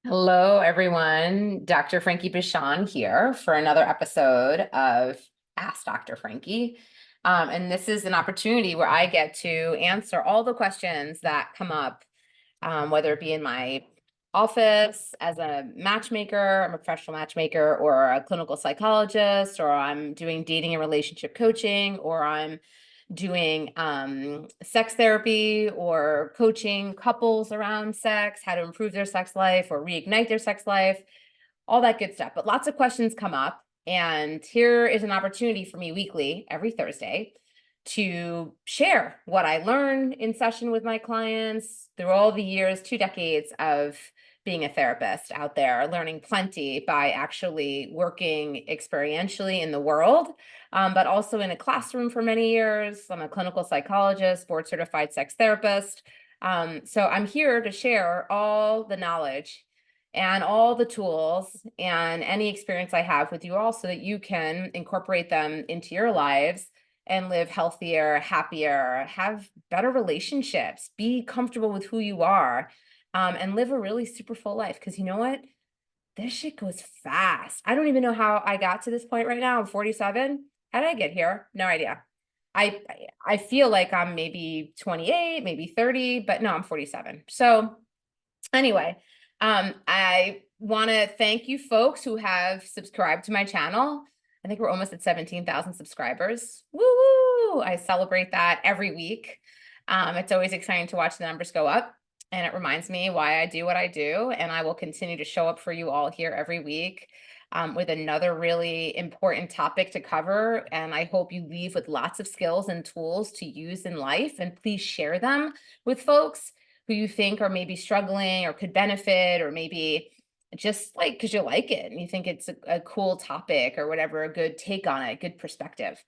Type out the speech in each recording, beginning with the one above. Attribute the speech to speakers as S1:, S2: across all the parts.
S1: Hello, everyone. Dr. Frankie Bishan here for another episode of Ask Dr. Frankie. And this is an opportunity where I get to answer all the questions that come up, whether it be in my office as a matchmaker, I'm a professional matchmaker, or a clinical psychologist, or I'm doing dating and relationship coaching, or I'm doing sex therapy or coaching couples around sex, how to improve their sex life or reignite their sex life, all that good stuff. But lots of questions come up. And here is an opportunity for me weekly, every Thursday, to share what I learn in session with my clients through all the years, 2 decades of being a therapist out there, learning plenty by actually working experientially in the world, but also in a classroom for many years. I'm a clinical psychologist, board certified sex therapist. So I'm here to share all the knowledge and all the tools and any experience I have with you all so that you can incorporate them into your lives and live healthier, happier, have better relationships, be comfortable with who you are, and live a really super full life. Because you know what? This shit goes fast. I don't even know how I got to this point right now. I'm 47. How did I get here? No idea. I I feel like I'm maybe 28, maybe 30, but no, I'm 47. So anyway, I want to thank you folks who have subscribed to my channel. I think we're almost at 17,000 subscribers. Woo woo! I celebrate that every week. It's always exciting to watch the numbers go up, and it reminds me why I do what I do. And I will continue to show up for you all here every week with another really important topic to cover. And I hope you leave with lots of skills and tools to use in life. And please share them with folks who you think are maybe struggling or could benefit, or maybe just like because you like it and you think it's a cool topic or whatever, a good take on it, good perspective.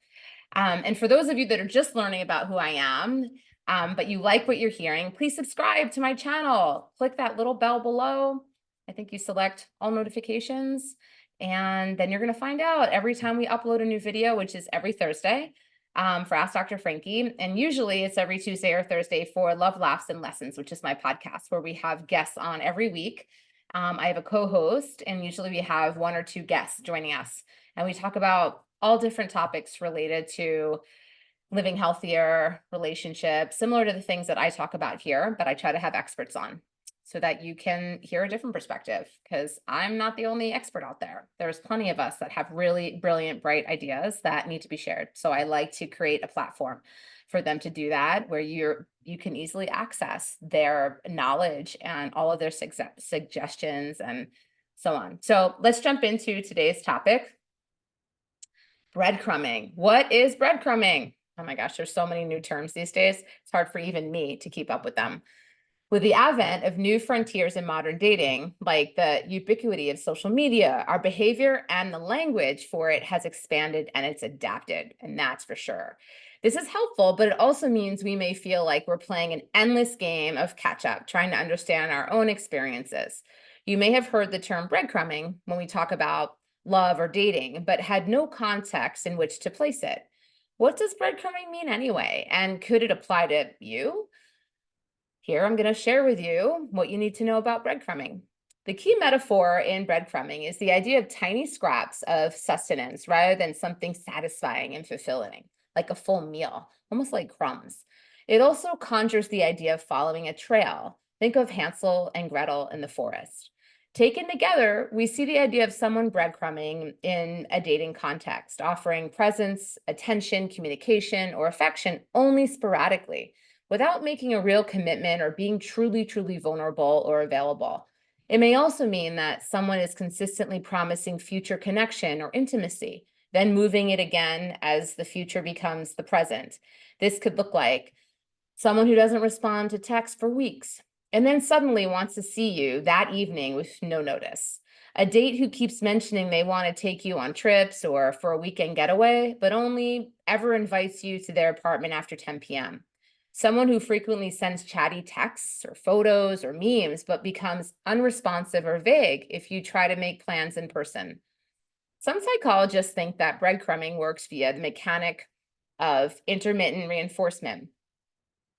S1: And for those of you that are just learning about who I am, but you like what you're hearing, please subscribe to my channel. Click that little bell below. I think you select all notifications, and then you're going to find out every time we upload a new video, which is every Thursday for Ask Dr. Frankie. And usually it's every Tuesday or Thursday for Love, Laughs, and Lessons, which is my podcast where we have guests on every week. I have a co-host, and usually we have one or two guests joining us. And we talk about all different topics related to living healthier, relationships, similar to the things that I talk about here, but I try to have experts on so that you can hear a different perspective, because I'm not the only expert out there. There's plenty of us that have really brilliant, bright ideas that need to be shared. So I like to create a platform for them to do that, where you can easily access their knowledge and all of their suggestions and so on. So let's jump into today's topic. Breadcrumbing. What is breadcrumbing? Oh my gosh, there's so many new terms these days. It's hard for even me to keep up with them. With the advent of new frontiers in modern dating, like the ubiquity of social media, our behavior and the language for it has expanded and it's adapted, and that's for sure. This is helpful, but it also means we may feel like we're playing an endless game of catch up, trying to understand our own experiences. You may have heard the term breadcrumbing when we talk about love or dating, but had no context in which to place it. What does breadcrumbing mean anyway? And could it apply to you? Here, I'm going to share with you what you need to know about breadcrumbing. The key metaphor in breadcrumbing is the idea of tiny scraps of sustenance rather than something satisfying and fulfilling, like a full meal, almost like crumbs. It also conjures the idea of following a trail. Think of Hansel and Gretel in the forest. Taken together, we see the idea of someone breadcrumbing in a dating context, offering presence, attention, communication, or affection only sporadically, without making a real commitment or being truly vulnerable or available. It may also mean that someone is consistently promising future connection or intimacy, then moving it again as the future becomes the present. This could look like someone who doesn't respond to text for weeks and then suddenly wants to see you that evening with no notice. A date who keeps mentioning they want to take you on trips or for a weekend getaway, but only ever invites you to their apartment after 10 p.m. Someone who frequently sends chatty texts or photos or memes, but becomes unresponsive or vague if you try to make plans in person. Some psychologists think that breadcrumbing works via the mechanic of intermittent reinforcement.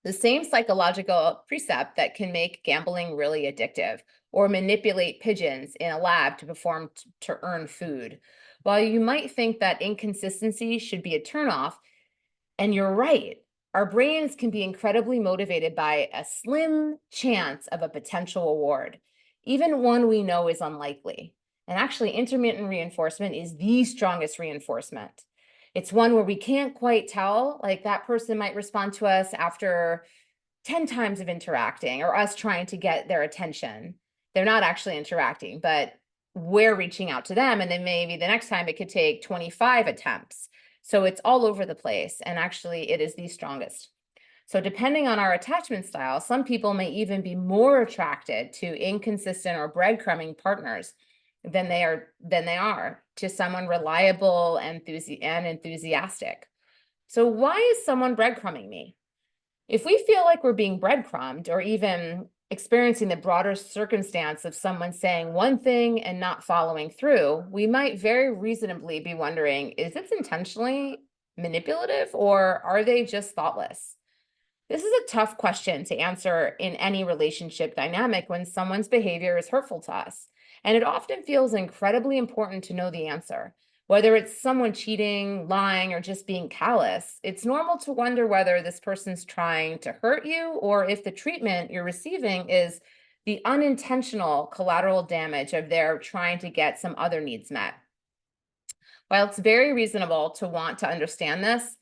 S1: The same psychological precept that can make gambling really addictive or manipulate pigeons in a lab to perform to earn food. While you might think that inconsistency should be a turnoff, and you're right, our brains can be incredibly motivated by a slim chance of a potential award, even one we know is unlikely. And actually, intermittent reinforcement is the strongest reinforcement. It's one where we can't quite tell, like that person might respond to us after 10 times of interacting or us trying to get their attention. They're not actually interacting, but we're reaching out to them. And then maybe the next time it could take 25 attempts. So it's all over the place. And actually, it is the strongest. So depending on our attachment style, some people may even be more attracted to inconsistent or breadcrumbing partners than they are to someone reliable and enthusiastic. So why is someone breadcrumbing me? If we feel like we're being breadcrumbed or even experiencing the broader circumstance of someone saying one thing and not following through, we might very reasonably be wondering, is this intentionally manipulative or are they just thoughtless? This is a tough question to answer in any relationship dynamic when someone's behavior is hurtful to us. And it often feels incredibly important to know the answer. Whether it's someone cheating, lying, or just being callous, it's normal to wonder whether this person's trying to hurt you or if the treatment you're receiving is the unintentional collateral damage of their trying to get some other needs met. While it's very reasonable to want to understand this,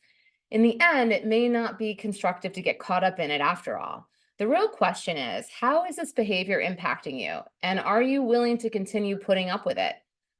S1: in the end, it may not be constructive to get caught up in it after all. The real question is, how is this behavior impacting you? And are you willing to continue putting up with it?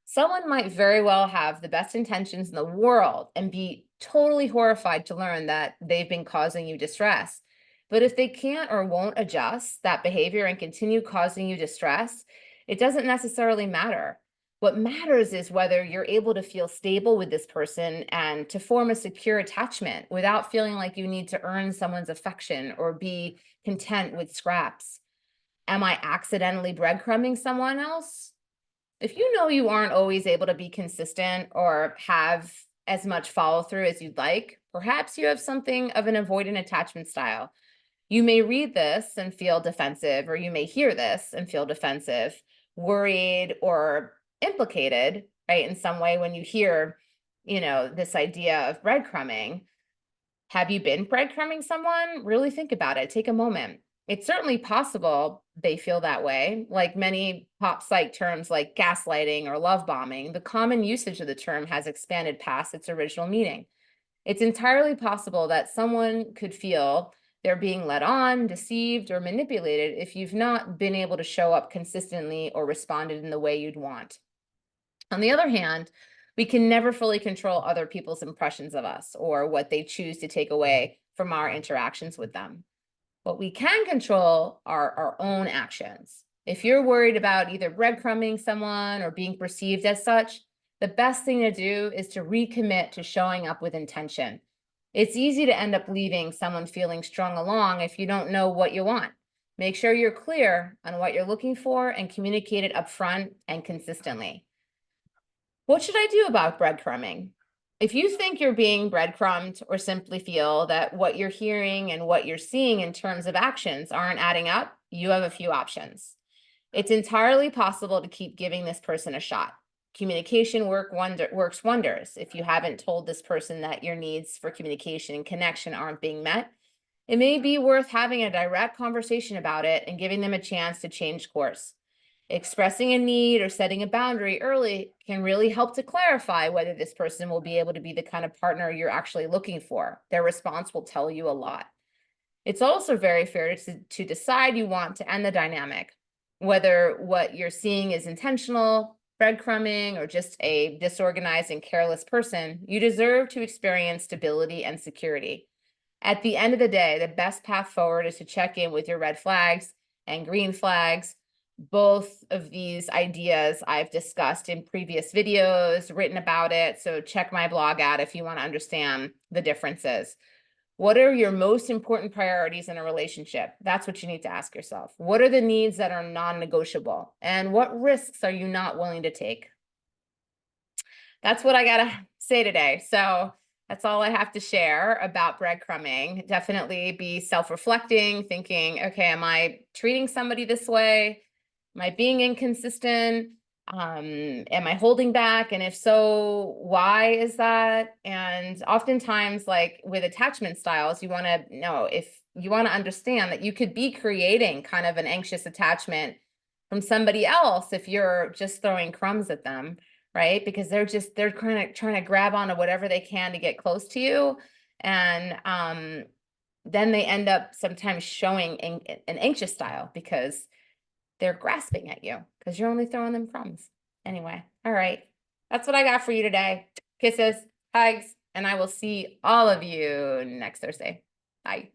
S1: Someone might very well have the best intentions in the world and be totally horrified to learn that they've been causing you distress. But if they can't or won't adjust that behavior and continue causing you distress, it doesn't necessarily matter. What matters is whether you're able to feel stable with this person and to form a secure attachment without feeling like you need to earn someone's affection or be content with scraps. Am I accidentally breadcrumbing someone else? If you know you aren't always able to be consistent or have as much follow through as you'd like, perhaps you have something of an avoidant attachment style. You may read this and feel defensive, or you may hear this and feel defensive, worried, or implicated, right, in some way when you hear, this idea of breadcrumbing. Have you been breadcrumbing someone? Really think about it. Take a moment. It's certainly possible they feel that way. Like many pop psych terms like gaslighting or love bombing, the common usage of the term has expanded past its original meaning. It's entirely possible that someone could feel they're being led on, deceived, or manipulated if you've not been able to show up consistently or responded in the way you'd want. On the other hand, we can never fully control other people's impressions of us or what they choose to take away from our interactions with them. What we can control are our own actions. If you're worried about either breadcrumbing someone or being perceived as such, the best thing to do is to recommit to showing up with intention. It's easy to end up leaving someone feeling strung along if you don't know what you want. Make sure you're clear on what you're looking for and communicate it upfront and consistently. What should I do about breadcrumbing? If you think you're being breadcrumbed or simply feel that what you're hearing and what you're seeing in terms of actions aren't adding up, you have a few options. It's entirely possible to keep giving this person a shot. Communication works wonders. If you haven't told this person that your needs for communication and connection aren't being met, it may be worth having a direct conversation about it and giving them a chance to change course. Expressing a need or setting a boundary early can really help to clarify whether this person will be able to be the kind of partner you're actually looking for. Their response will tell you a lot. It's also very fair to decide you want to end the dynamic, whether what you're seeing is intentional, breadcrumbing, or just a disorganized and careless person. You deserve to experience stability and security. At the end of the day, the best path forward is to check in with your red flags and green flags. Both of these ideas I've discussed in previous videos, written about it. So check my blog out if you want to understand the differences. What are your most important priorities in a relationship? That's what you need to ask yourself. What are the needs that are non-negotiable? And what risks are you not willing to take? That's what I got to say today. So That's all I have to share about breadcrumbing. Definitely be self-reflecting, thinking, okay, am I treating somebody this way? Am I being inconsistent? Am I holding back? And if so, why is that? And oftentimes, like with attachment styles, you want to know, if you want to understand that you could be creating kind of an anxious attachment from somebody else if you're just throwing crumbs at them, right? Because they're kind of trying to grab onto whatever they can to get close to you. And then they end up sometimes showing an anxious style because they're grasping at you because you're only throwing them crumbs. Anyway, all right. That's what I got for you today. Kisses, hugs, and I will see all of you next Thursday. Bye.